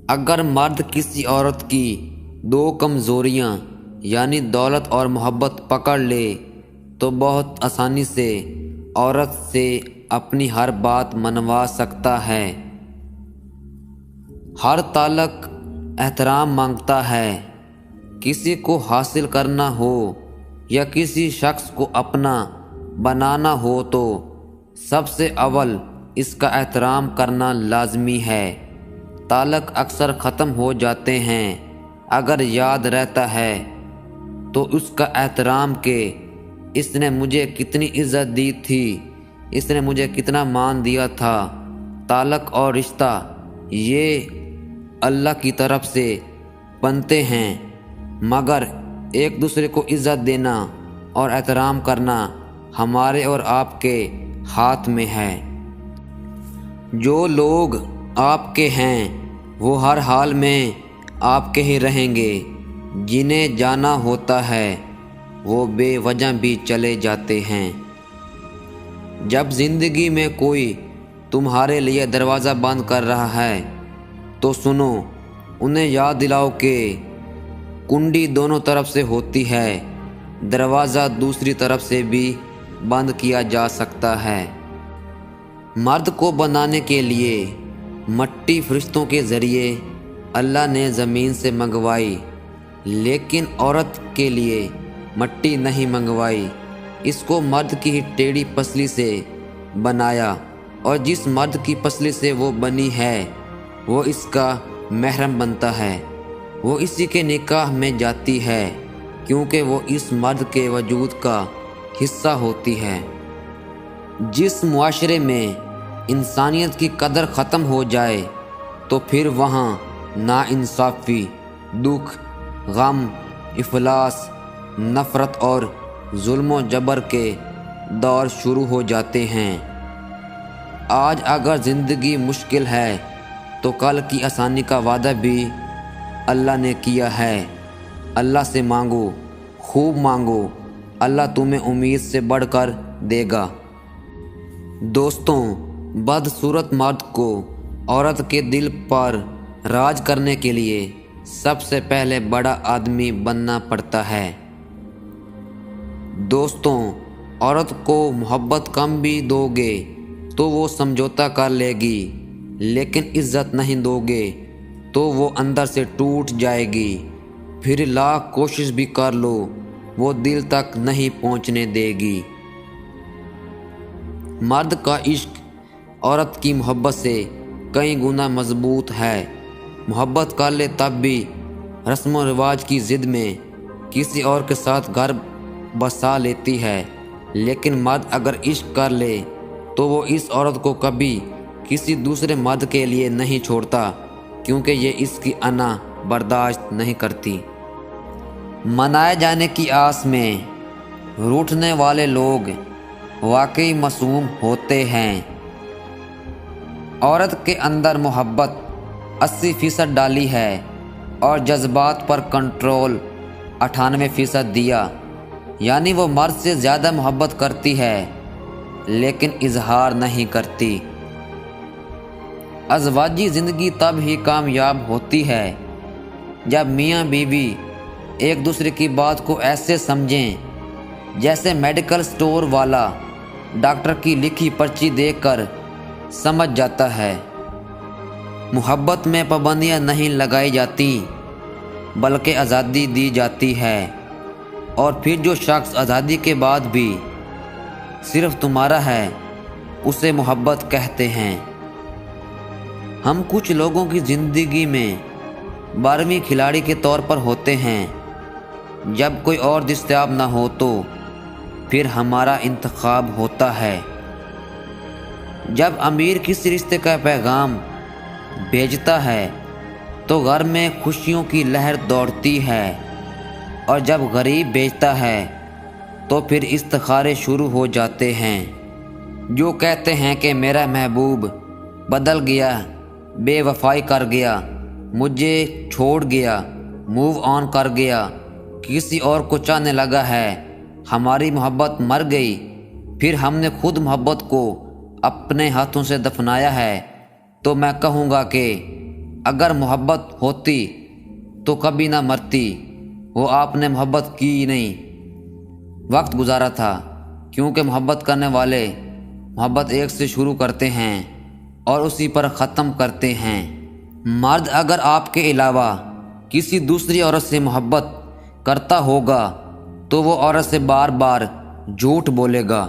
अगर मर्द किसी औरत की दो कमज़ोरियाँ यानी दौलत और मोहब्बत पकड़ ले तो बहुत आसानी से औरत से अपनी हर बात मनवा सकता है। हर ताल्लुक एहतराम मांगता है। किसी को हासिल करना हो या किसी शख्स को अपना बनाना हो तो सबसे अव्वल इसका एहतराम करना लाजमी है। ताल्लुक अक्सर ख़त्म हो जाते हैं, अगर याद रहता है तो उसका एहतराम के इसने मुझे कितनी इज़्ज़त दी थी, इसने मुझे कितना मान दिया था। ताल्लुक और रिश्ता ये अल्लाह की तरफ से बनते हैं, मगर एक दूसरे को इज़्ज़त देना और एहतराम करना हमारे और आपके हाथ में है। जो लोग आपके हैं वो हर हाल में आपके ही रहेंगे। जिन्हें जाना होता है वो बेवजह भी चले जाते हैं। जब ज़िंदगी में कोई तुम्हारे लिए दरवाज़ा बंद कर रहा है तो सुनो, उन्हें याद दिलाओ कि कुंडी दोनों तरफ से होती है, दरवाज़ा दूसरी तरफ से भी बंद किया जा सकता है। मर्द को बनाने के लिए मट्टी फरिश्तों के ज़रिए अल्लाह ने ज़मीन से मंगवाई, लेकिन औरत के लिए मट्टी नहीं मंगवाई। इसको मर्द की ही टेढ़ी पसली से बनाया और जिस मर्द की पसली से वो बनी है वो इसका महरम बनता है। वो इसी के निकाह में जाती है क्योंकि वो इस मर्द के वजूद का हिस्सा होती है। जिस मुआशरे में इंसानियत की कदर ख़त्म हो जाए तो फिर वहाँ नाइंसाफ़ी, दुख, गम, इफलास, नफ़रत और जुल्म जबर के दौर शुरू हो जाते हैं। आज अगर ज़िंदगी मुश्किल है तो कल की आसानी का वादा भी अल्लाह ने किया है। अल्लाह से मांगो, खूब मांगो, अल्लाह तुम्हें उम्मीद से बढ़कर देगा। दोस्तों, बदसूरत मर्द को औरत के दिल पर राज करने के लिए सबसे पहले बड़ा आदमी बनना पड़ता है। दोस्तों, औरत को मोहब्बत कम भी दोगे तो वो समझौता कर लेगी, लेकिन इज़्ज़त नहीं दोगे तो वो अंदर से टूट जाएगी। फिर लाख कोशिश भी कर लो, वो दिल तक नहीं पहुंचने देगी। मर्द का इश्क औरत की मोहब्बत से कई गुना मजबूत है। मोहब्बत कर ले तब भी रस्म रिवाज की ज़िद में किसी और के साथ घर बसा लेती है, लेकिन मर्द अगर इश्क कर ले तो वो इस औरत को कभी किसी दूसरे मर्द के लिए नहीं छोड़ता, क्योंकि ये इसकी अना बर्दाश्त नहीं करती। मनाए जाने की आस में रूठने वाले लोग वाकई मासूम होते हैं। औरत के अंदर मोहब्बत 80% डाली है और जज्बात पर कंट्रोल 98% दिया, यानी वो मर्द से ज़्यादा मोहब्बत करती है लेकिन इजहार नहीं करती। अज़वाजी ज़िंदगी तब ही कामयाब होती है जब मियाँ बीवी एक दूसरे की बात को ऐसे समझें जैसे मेडिकल स्टोर वाला डॉक्टर की लिखी पर्ची देखकर समझ जाता है। मोहब्बत में पाबंदियाँ नहीं लगाई जाती बल्कि आज़ादी दी जाती है। और फिर जो शख्स आज़ादी के बाद भी सिर्फ तुम्हारा है उसे मोहब्बत कहते हैं। हम कुछ लोगों की ज़िंदगी में 12वीं खिलाड़ी के तौर पर होते हैं। जब कोई और दस्तयाब ना हो तो फिर हमारा इंतखाब होता है। जब अमीर किसी रिश्ते का पैगाम भेजता है तो घर में खुशियों की लहर दौड़ती है, और जब गरीब भेजता है तो फिर इस्तिखारे शुरू हो जाते हैं। जो कहते हैं कि मेरा महबूब बदल गया, बेवफाई कर गया, मुझे छोड़ गया, मूव ऑन कर गया, किसी और को चाहने लगा है, हमारी मोहब्बत मर गई। फिर हमने खुद मोहब्बत को अपने हाथों से दफनाया है, तो मैं कहूँगा कि अगर मोहब्बत होती तो कभी ना मरती, वो आपने मोहब्बत की ही नहीं। वक्त गुजारा था, क्योंकि मोहब्बत करने वाले मोहब्बत एक से शुरू करते हैं और उसी पर ख़त्म करते हैं। मर्द अगर आपके अलावा किसी दूसरी औरत से मोहब्बत करता होगा तो वो औरत से बार बार झूठ बोलेगा।